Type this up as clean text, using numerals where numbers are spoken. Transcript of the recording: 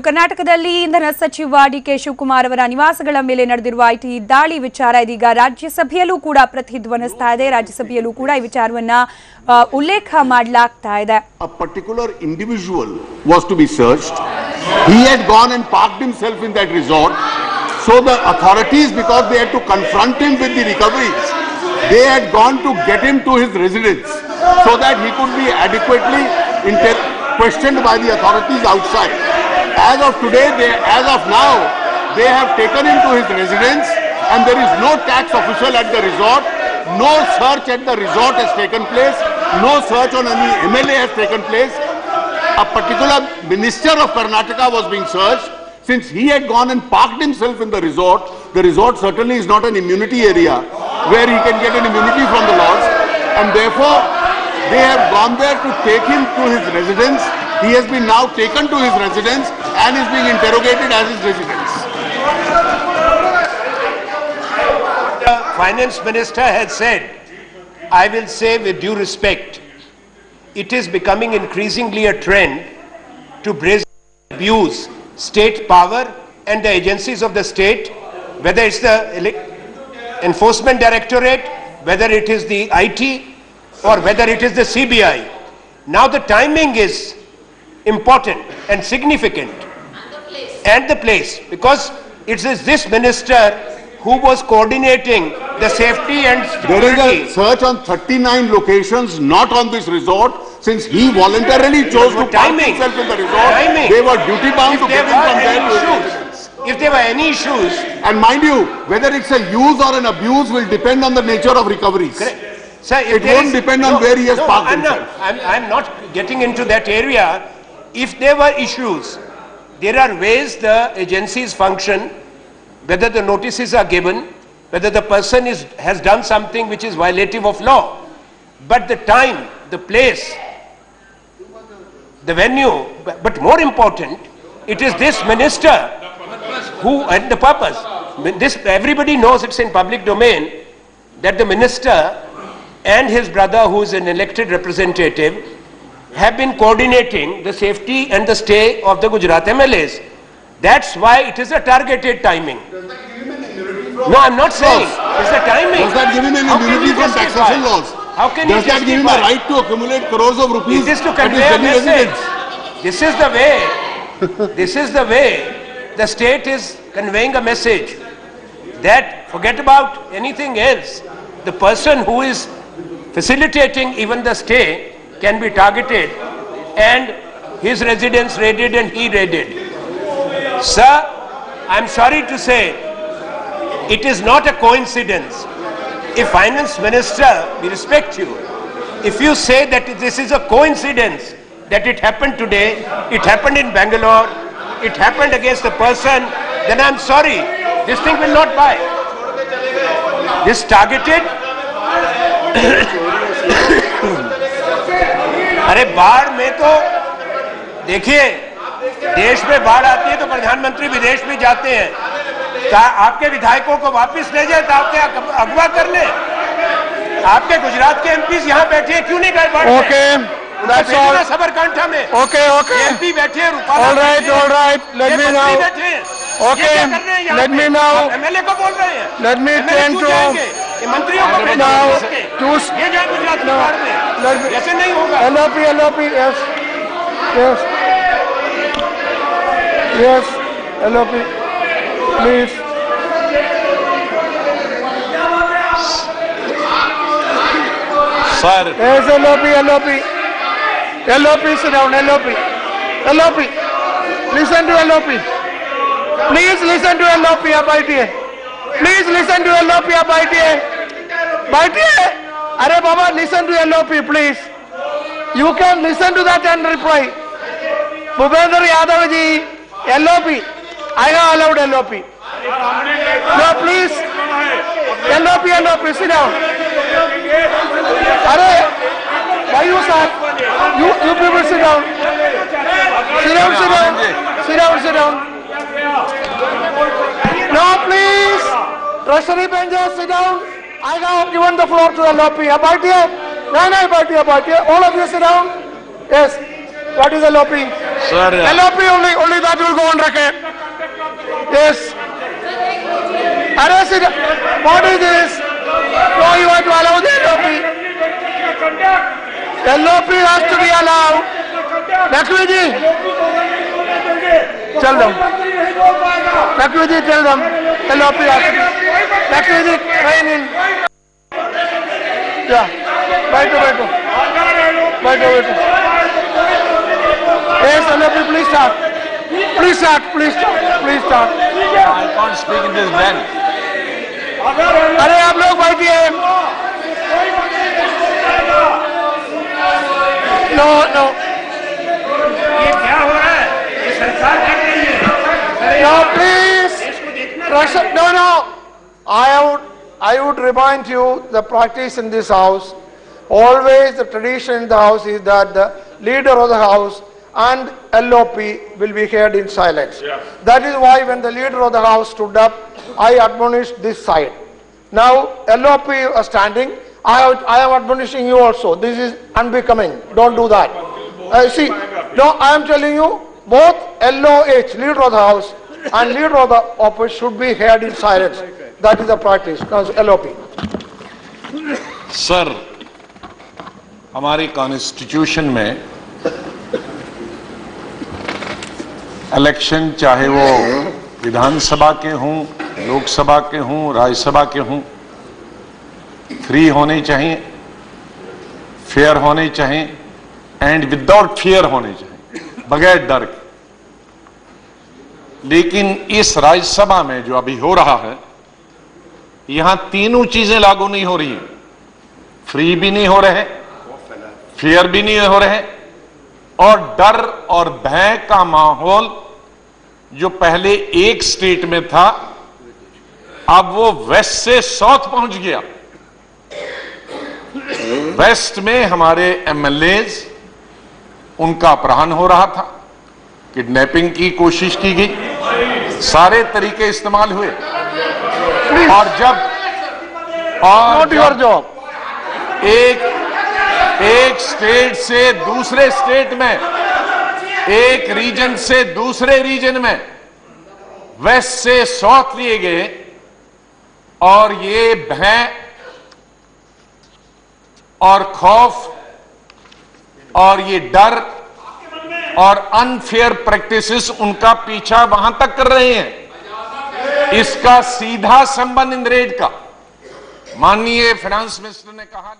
ಕರ್ನಾಟಕದಲ್ಲಿ ಇಂಧನ ಸಚಿವ ಡಿಕೆ ಶಿವಕುಮಾರ್ ಅವರ ನಿವಾಸಗಳ ಮೇಲೆ ನಡೆದಿರುವ ಐಟಿ ದಾಳಿ ವಿಚಾರ ಇದೀಗ ರಾಜ್ಯಸಭೆಯಲ್ಲೂ ಕೂಡ ಪ್ರತಿಧ್ವನಿಸ್ತಾ ಇದೆ. ರಾಜ್ಯಸಭೆಯಲ್ಲೂ ಕೂಡ ಈ ವಿಚಾರವನ್ನ ಉಲ್ಲೇಖ ಮಾಡಲಾಗ್ತಾ ಇದೆ. A particular individual was to be searched. He had gone and parked himself in that resort. So the authorities, because they had to confront him with the recoveries, they had gone to get him to his residence so that he could be adequately questioned by the authorities outside. As of today, as of now, they have taken him to his residence and there is no tax official at the resort. No search at the resort has taken place. No search on any MLA has taken place. A particular minister of Karnataka was being searched. Since he had gone and parked himself in the resort certainly is not an immunity area where he can get an immunity from the laws, and therefore they have gone there to take him to his residence. He has been now taken to his residence and is being interrogated as his residence. The finance minister has said, I will say with due respect, it is becoming increasingly a trend to brazenly abuse state power and the agencies of the state, whether it's the Enforcement Directorate, whether it is the IT, or whether it is the CBI. Now the timing is important and significant, and the place, because it is this minister who was coordinating the safety and security. There is a search on 39 locations, not on this resort. Since he voluntarily chose to park himself in the resort, they were duty bound to get him from there to his residence. If there were any issues, and mind you, whether it's a use or an abuse will depend on the nature of recoveries. Correct. Sir, it won't depend on where he has parked himself. I'm not getting into that area. If there were issues, there are ways the agencies function, whether the notices are given, whether the person has done something which is violative of law. But the time, the place, the venue, but more important, it is this minister who, and the purpose. This, everybody knows, it's in public domain, that the minister and his brother, who is an elected representative, have been coordinating the safety and the stay of the Gujarat MLAs. That's why it is a targeted timing. No, I'm not saying. It's the timing. Does that give him an immunity from taxation laws? How can Does that give him a right to accumulate crores of rupees? Is this to convey a message? This is the way. This is the way the state is conveying a message that forget about anything else. The person who is facilitating even the stay can be targeted and his residence raided and he raided. Sir, I'm sorry to say, it is not a coincidence. If finance minister, we respect you, if you say that this is a coincidence that it happened today, it happened in Bangalore, it happened against a person, then I'm sorry, this thing will not buy. This targeted अरे बाढ़ में तो देखिए, देश में बाढ़ आती है तो प्रधानमंत्री विदेश में जाते हैं, आपके विधायकों को वापस ले जाए तो आपके अगवा कर ले। आपके गुजरात के एमपीज यहाँ बैठे हैं, क्यों नहीं गए बाढ़ में? सबरकांठा में एमपी बैठे हैं, all right, let me now, okay, let me now, MLA को बोल रहे हैं, let me tend to मंत्रियों को now to ये जाए गुजरात के बाढ़ में, ऐसे नहीं होगा। LOP, yes, LOP, please. Sir. Yes, LOP, sit down, LOP, listen to LOP. Please listen to LOP, आप बैठिए. Please listen to LOP, आप बैठिए. अरे बाबा, listen to LOP, please. You can listen to that and reply. Bhupendra Yadav ji, LOP. I have allowed LOP. No, please. LOP, sit down. Are, why you sir? You people sit down. Sit down. No, please. Treasury benches, sit down. I have given the floor to LOP. About here. No, all of you sit down. Yes. What is LOP? Sir, LOP only that will go on record. Yes. Arrest it. What is this? No, you have to allow the LOP. LOP has to be allowed. Lakshmiji, tell them. Lakshmiji, tell them. LOP has to be. Lakshmiji, train in. Yeah. Baito. Yes, LOP, please start. Please start. I can't speak in this band. अरे आप लोग बैठिए. No. ये क्या हो रहा है? ये सरकार कर रही है. No, please. No. I would remind you the practice in this house. Always the tradition in the house is that the leader of the house and LOP will be heard in silence. Yes. That is why when the leader of the house stood up, I admonished this side. Now LOP are standing. I am admonishing you also. This is unbecoming. Don't do that. See, no, I am telling you, both LOH, leader of the house, and leader of the office should be heard in silence. That is the practice. Now LOP. Sir, हमारी constitution में election चाहे वो विधानसभा के हों, लोकसभा के हों, राज्यसभा के हों, फ्री होने चाहिए, फेयर होने चाहिए एंड विदाउट फियर होने चाहिए, बगैर डर के. लेकिन इस राज्यसभा में जो अभी हो रहा है, यहां तीनों चीजें लागू नहीं हो रही हैं. फ्री भी नहीं हो रहे, फेयर भी नहीं हो रहे, और डर और भय का माहौल जो पहले एक स्टेट में था, अब वो वेस्ट से साउथ पहुंच गया. वेस्ट में हमारे एमएलएज, उनका अपहरण हो रहा था, किडनैपिंग की कोशिश की गई, सारे तरीके इस्तेमाल हुए. और जब एक स्टेट से दूसरे स्टेट में, एक रीजन से दूसरे रीजन में वेस्ट से साउथ लिए गए, और ये भय और खौफ और ये डर और अनफेयर प्रैक्टिसेस उनका पीछा वहां तक कर रहे हैं. इसका सीधा संबंध इन रेड का, माननीय फाइनेंस मिनिस्टर ने कहा.